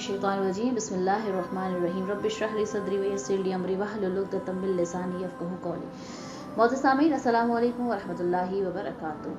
मिनश्शैतानिर्रजीम बिस्मिल्लाहिर्रहमानिर्रहीम रब्बिश्रह ली सदरी वयस्सिर ली अमरी वहलुल उक़दतम मिन लिसानी यफ़क़हू क़ौली। मोअज़्ज़िज़ सामीन, अस्सलामु अलैकुम वरहमतुल्लाहि वबरकातुहू।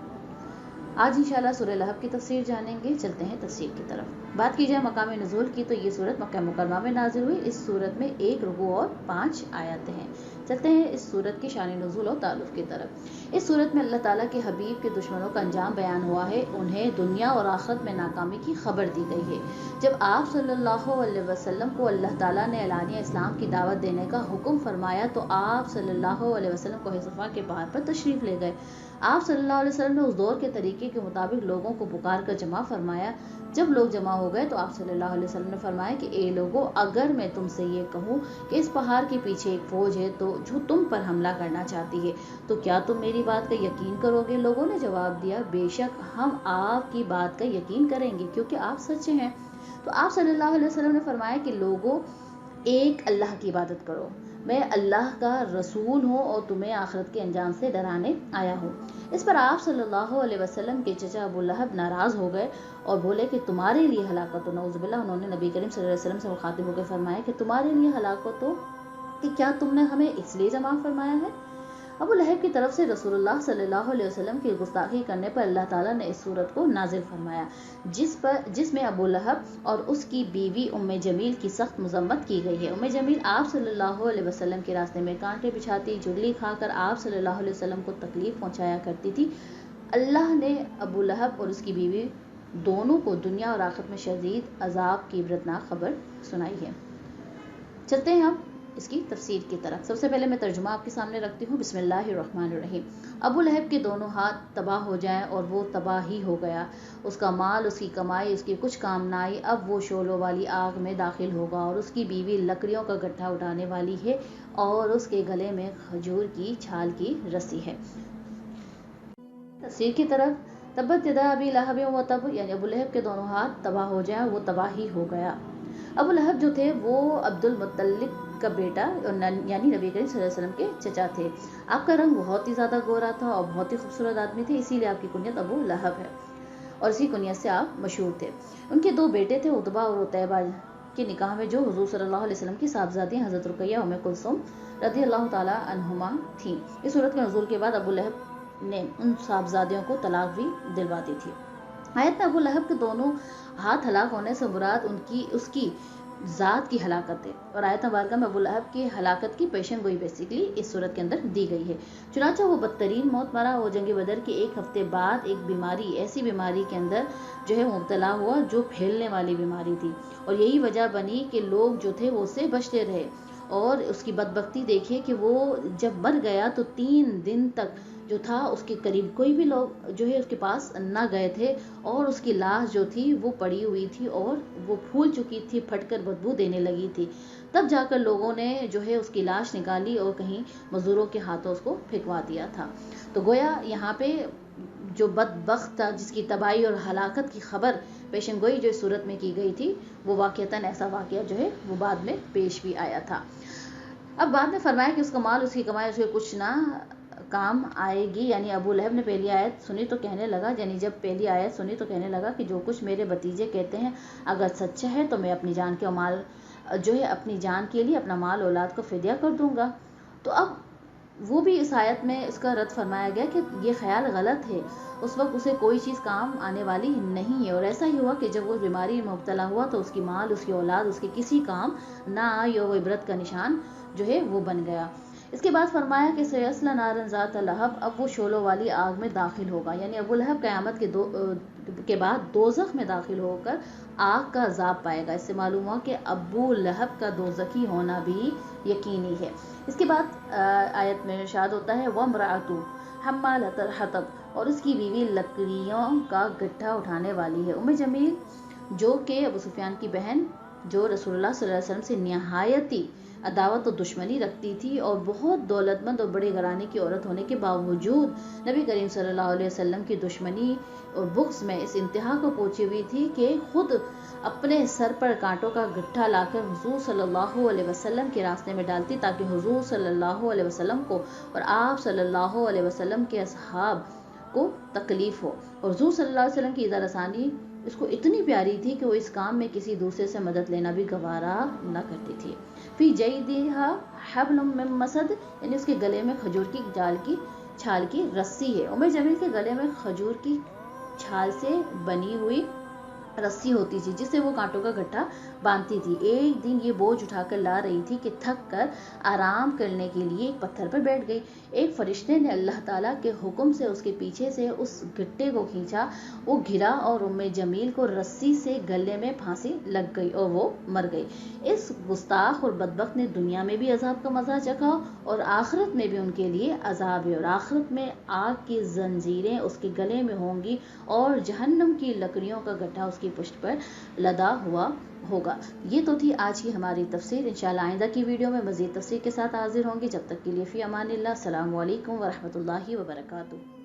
आज इंशाअल्लाह सूरह लहब की तफसीर जानेंगे। चलते हैं तफसीर की तरफ। बात की जाए मकाम नुज़ूल की तो ये सूरत मक्का मुकर्रमा में नाजिल हुई। इस सूरत में 1 रुकू और 5 आयतें हैं। चलते हैं इस सूरत की शान नुज़ूल और ताल्लुक़ की तरफ। इस सूरत में अल्लाह ताला के हबीब के दुश्मनों का अंजाम बयान हुआ है। उन्हें दुनिया और आखिरत में नाकामी की खबर दी गई है। जब आप सल्लल्लाहु अलैहि वसल्लम को अल्लाह ताला ने एलानिया इस्लाम की दावत देने का हुक्म फरमाया तो आप सल्लल्लाहु अलैहि वसल्लम को सफ़ा के पहाड़ पर तशरीफ़ ले गए। आप सल्लल्लाहु अलैहि वसल्लम ने उस दौर के तरीके के मुताबिक लोगों को पुकार कर जमा फरमाया। जब लोग जमा हो गए तो आप सल्लल्लाहु अलैहि वसल्लम ने फरमाया कि ए लोगों, अगर मैं तुमसे ये कहूँ कि इस पहाड़ के पीछे एक फौज है तो जो तुम पर हमला करना चाहती है, तो क्या तुम मेरी बात का यकीन करोगे? लोगों ने जवाब दिया, बेशक हम आपकी बात का यकीन करेंगे क्योंकि आप सच्चे हैं। तो आप सल्लल्लाहु अलैहि वसल्लम ने फरमाया कि लोगों, एक अल्लाह की इबादत करो, मैं अल्लाह का रसूल हूँ और तुम्हें आखिरत के अंजाम से डराने आया हूँ। इस पर आप सल्लल्लाहु अलैहि वसल्लम के चचा अबू लहब नाराज़ हो गए और बोले कि तुम्हारे लिए हलाकत हो, नऊज़ुबिल्लाह। उन्होंने नबी करीम सल्लल्लाहु अलैहि वसल्लम से मुखातिब होकर फरमाया कि तुम्हारे लिए हलाकत हो कि क्या तुमने हमें इसलिए जमा फरमाया है? अबू लहब की तरफ से रसूलुल्लाह सल्लल्लाहु अलैहि वसल्लम की गुस्ताखी करने पर अल्लाह ताला ने इस सूरत को नाजिल फरमाया, जिसमें अबू लहब और उसकी बीवी उम्मे जमील की सख्त मजम्मत की गई है। उम्मे जमील आप सल्लल्लाहु अलैहि वसल्लम के रास्ते में कांटे बिछाती, चुगली खाकर आप सल्लल्लाहु अलैहि वसल्लम को तकलीफ पहुंचाया करती थी। अल्लाह ने अबू लहब और उसकी बीवी दोनों को दुनिया और आखिरत में शदीद अजाब की इबरतनाक खबर सुनाई है। चलते हैं हम इसकी तफसीर की तरफ। सबसे पहले मैं तर्जुमा आपके सामने रखती हूँ। बिस्मिल्लाहिर्रहमानिर्रहीम। अबू लहब के दोनों हाथ तबाह हो जाएं और वो तबाह ही हो गया। उसका माल, उसकी कमाई, उसकी कुछ काम ना आई। अब वो शोलों वाली आग में दाखिल होगा और उसकी बीवी लकड़ियों का गट्ठा उठाने वाली है और उसके गले में खजूर की छाल की रस्सी है। तफसीर की तरफ, तब्बत यदा अबी लहब व तब, यानी अबू लहब के दोनों हाथ तबाह हो जाएं, वो तबाह ही हो गया। अबू लहब जो थे वो अब्दुल मुत्तलिब का बेटा यानी नबी करीम सल्लल्लाहु अलैहि वसल्लम के चचा थे। आपका रंग बहुत ही ज़्यादा गोरा था और बहुत ही खूबसूरत आदमी थे, इसीलिए आपकी कुनियत अबू लहब है और इसी कुनियत से आप मशहूर थे। उनके 2 बेटे थे, उतबा और उतैबा, के निकाह में जो हुजूर सल्लल्लाहु अलैहि वसल्लम की साहबजादी हज़रत रुकैया उम्मे कुलसूम रज़ियल्लाहु ताला अन्हुमा थी। इस सूरत के नुज़ूल के बाद अबू लहब ने उन साहबजादियों को तलाक भी दिलवा दी थी। आयत में अबू लहब के दोनों हाथ हलाक होने से मुराद उसकी ज़ात की हलाकत है और आयत मुबारका में अबू लहब की हलाकत की पेशन गोई बेसिकली इस सूरत के अंदर दी गई है। चुनांचे वो बदतरीन मौत मरा। वो जंग बदर के 1 हफ्ते बाद एक बीमारी, ऐसी बीमारी के अंदर जो है मुब्तला हुआ जो फैलने वाली बीमारी थी और यही वजह बनी कि लोग जो थे वो उससे बचते रहे। और उसकी बदबख्ती देखिए कि वो जब मर गया तो 3 दिन तक जो था उसके करीब कोई भी लोग जो है उसके पास ना गए थे और उसकी लाश जो थी वो पड़ी हुई थी और वो फूल चुकी थी, फटकर बदबू देने लगी थी। तब जाकर लोगों ने जो है उसकी लाश निकाली और कहीं मजदूरों के हाथों उसको फेंकवा दिया था। तो गोया यहाँ पे जो बदबख्त था जिसकी तबाही और हलाकत की खबर पेशन गोई जो इस सूरत में की गई थी, वो वाक़ियतन ऐसा वाक़या जो है वो बाद में पेश भी आया था। अब बाद में फरमाया कि उसका माल, उसकी कमाई उसके कुछ ना काम आएगी। यानी अबू लहब ने पहली आयत सुनी तो कहने लगा, यानी जब पहली आयत सुनी तो कहने लगा कि जो कुछ मेरे भतीजे कहते हैं अगर सच्चा है तो मैं अपनी जान के माल जो है अपनी जान के लिए अपना माल औलाद को फिदिया कर दूंगा। तो अब वो भी इस आयत में इसका रद्द फरमाया गया कि ये ख्याल गलत है। उस वक्त उसे कोई चीज़ काम आने वाली नहीं है और ऐसा ही हुआ कि जब वो बीमारी में मुब्तला हुआ तो उसकी माल, उसकी औलाद उसके किसी काम ना आई और वो इबरत का निशान जो है वो बन गया। इसके बाद फरमाया कि सयस्ला नारन ज़ात लहब, अब वो शोलों वाली आग में दाखिल होगा। यानी अबू लहब क़यामत के बाद दोज़ख में दाखिल होकर आग का अज़ाब पाएगा। इससे मालूम हुआ कि अबू लहब का दोज़खी होना भी यकीनी है। इसके बाद आयत में इरशाद होता है वम्रअतु हम्मालतल हतब, और उसकी बीवी लकड़ियों का गट्ठा उठाने वाली है। उम्मे जमील जो कि अबू सुफियान की बहन, जो रसूलुल्लाह सल्लल्लाहु अलैहि वसल्लम से निहायती अदावत और दुश्मनी रखती थी और बहुत दौलतमंद और बड़े घराने की औरत होने के बावजूद नबी करीम सल्लल्लाहु अलैहि वसल्लम की दुश्मनी और बुग़्ज़ में इस इंतहा को पहुंची हुई थी कि खुद अपने सर पर कांटों का गट्ठा लाकर हुजूर सल्लल्लाहु अलैहि वसल्लम के रास्ते में डालती ताकि हुजूर सल्लल्लाहु अलैहि वसल्लम को और आप सल्लल्लाहु अलैहि वसल्लम के असहाब को तकलीफ़ हो और हुजूर सल्लल्लाहु अलैहि वसल्लम की इज़्ज़त रसानी اس کو اتنی پیاری تھی کہ وہ اس کام میں کسی دوسرے سے مدد لینا بھی گوارا نہ کرتی تھی۔ فی جیدہا حبل من مسد، یعنی اس کے گلے میں کھجور کی چھال کی رسی ہے۔ جمیل کے گلے میں کھجور کی چھال سے بنی ہوئی رسی ہوتی تھی جس سے وہ کانٹوں کا گٹھا باندھتی تھی۔ ایک دن یہ بوجھ اٹھا کر لا رہی تھی کہ تھک کر آرام کرنے کے لیے ایک پتھر پر بیٹھ گئی۔ ایک فرشتے نے اللہ تعالیٰ کے حکم سے اس کے پیچھے سے اس گٹے کو کھینچا، وہ گرا اور جمیل کو رسی سے گلے میں پھانسی لگ گئی اور وہ مر گئی۔ اس گستاخ اور بدبخت نے دنیا میں بھی عذاب کا مزہ چکھا اور آخرت میں بھی ان کے لیے عذاب ہے، اور آخرت میں آگ کی زنجیریں اس کے گلے میں ہوں گی اور جہنم کی لکڑیوں کا گٹھا اس کی پشت پر لدا ہوا ہوگا۔ یہ تو تھی آج کی ہماری تفسیر۔ انشاءاللہ آئندہ کی ویڈیو میں مزید تفسیر کے ساتھ حاضر ہوں گی۔ جب تک کے لیے فی امان اللہ، السلام علیکم ورحمۃ اللہ وبرکاتہ۔